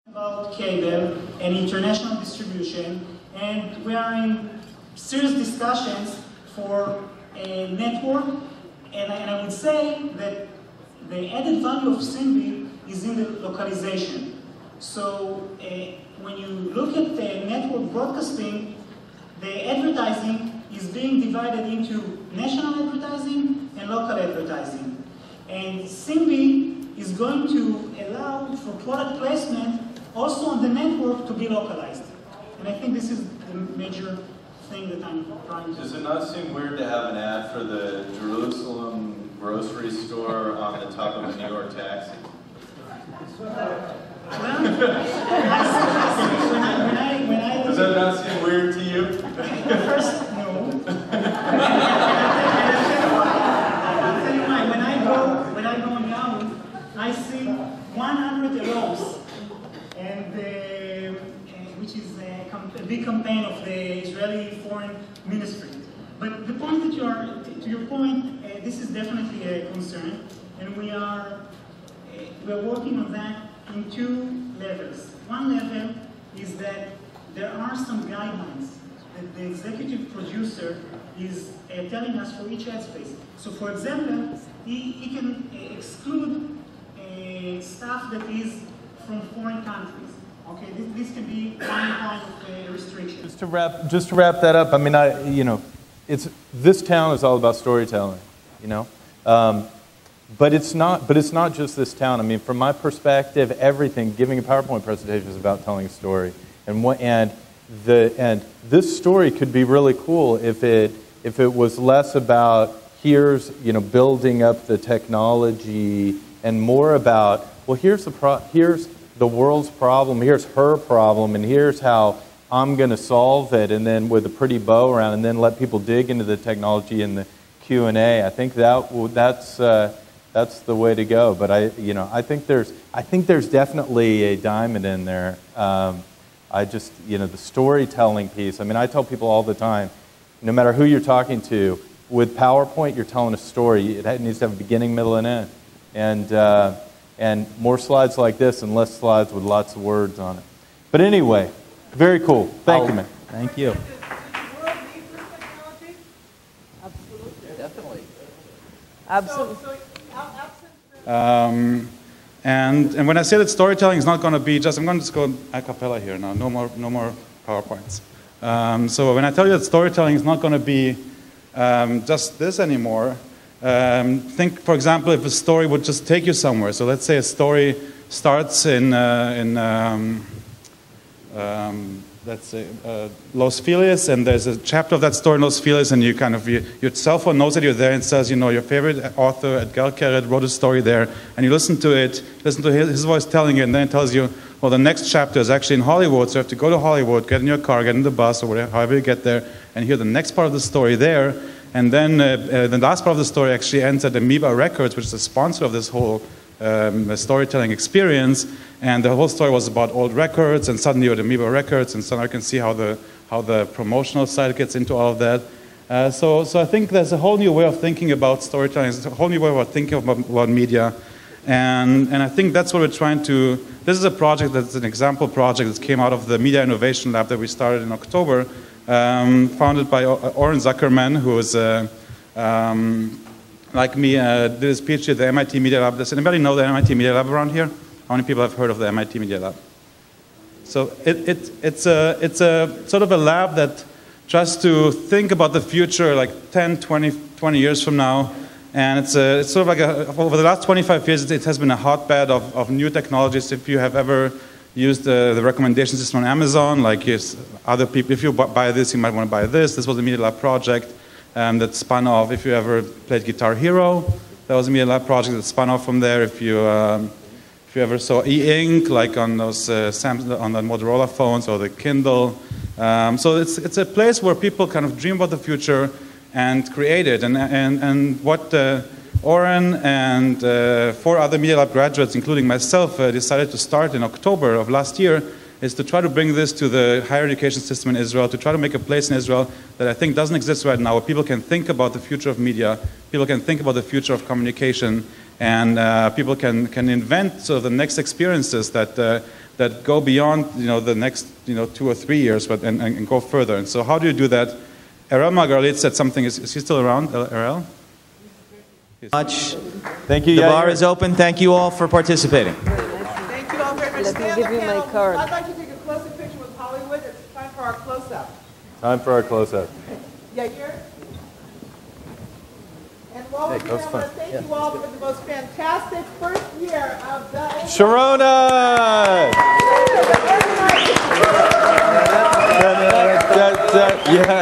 About cable and international distribution, and we are in serious discussions for a network, and I would say that the added value of Simbi is in the localization. So when you look at the network broadcasting, the advertising is being divided into national advertising and local advertising. And Simbi is going to allow for product placement also on the network to be localized. And I think this is the major thing that I'm trying to... Does it not seem weird to have an ad for the Jerusalem grocery store on the top of a New York taxi? Well, does that not seem weird to you? First, no. I'll tell you why. When I go down, I see 100 arrows, and which is a big campaign of the Israeli Foreign Ministry. But the point that to your point, this is definitely a concern, and we are working on that in two levels. One level is that there are some guidelines that the executive producer is telling us for each ad space. So for example, he can exclude stuff that is from foreign countries. Okay, this can be one kind of restriction. Just to wrap that up, I mean, this town is all about storytelling, but it's not just this town. I mean, from my perspective, everything, giving a PowerPoint presentation is about telling a story, and this story could be really cool if it was less about here's building up the technology and more about, well, here's the world's problem, here's her problem, and here's how I'm going to solve it, and then with a pretty bow around, and then let people dig into the technology in the Q&A. I think that's the way to go. But I think there's definitely a diamond in there. The storytelling piece. I mean, I tell people all the time, no matter who you're talking to, with PowerPoint, you're telling a story. It needs to have a beginning, middle, and end. And more slides like this and less slides with lots of words on it. But anyway, very cool. Thank you, man. Thank you. Absolutely. Definitely. Absolutely. And when I say that storytelling is not going to be just, I'm going to just go a cappella here now. No more PowerPoints. So when I tell you that storytelling is not going to be just this anymore. Think, for example, if a story would just take you somewhere. So let's say a story starts in let's say Los Feliz, and there's a chapter of that story in Los Feliz, and you kind of your cell phone knows that you're there and says, your favorite author Edgar Keret wrote a story there, and you listen to his voice telling you, and then it tells you, well, the next chapter is actually in Hollywood, so you have to go to Hollywood, get in your car, get in the bus, or whatever, however you get there, and hear the next part of the story there. And then the last part of the story actually ends at Amoeba Records, which is the sponsor of this whole storytelling experience. And the whole story was about old records, and suddenly you're at Amoeba Records, and suddenly I can see how the promotional side gets into all of that. So I think there's a whole new way of thinking about storytelling. There's a whole new way of thinking about media. And I think that's what we're trying to... This is a project that's an example project that came out of the Media Innovation Lab that we started in October. Founded by Oren Zuckerman, who is, like me, did his PhD at the MIT Media Lab. Does anybody know the MIT Media Lab around here? How many people have heard of the MIT Media Lab? So it's a sort of a lab that tries to think about the future like 10, 20 years from now. And it's sort of like over the last 25 years, it has been a hotbed of new technologies. If you have ever used the recommendation system on Amazon, like other people, if you buy this, you might want to buy this. This was a Media Lab project that spun off. If you ever played Guitar Hero, that was a Media Lab project that spun off from there. If you ever saw e-ink, like on those on the Motorola phones or the Kindle, so it's a place where people kind of dream about the future and create it. And what Oren and 4 other Media Lab graduates, including myself, decided to start in October of last year is to try to bring this to the higher education system in Israel, to try to make a place in Israel that I think doesn't exist right now, where people can think about the future of media, people can think about the future of communication, and people can invent sort of the next experiences that that go beyond the next 2 or 3 years, but and go further. And so how do you do that? Erel Margalit said something. Is he still around, Erel? Much. Thank you. The Yair. bar is open. Thank you all for participating. Thank you all very much. Let me Stay on give the you my panel. card. I'd like to take a closer picture with Hollywood. It's time for our close-up. Time for our close-up. Yeah, here. And while we're Hey, here, that was I want to fun. thank you all for the most fantastic first year of the... Sharona! Yeah.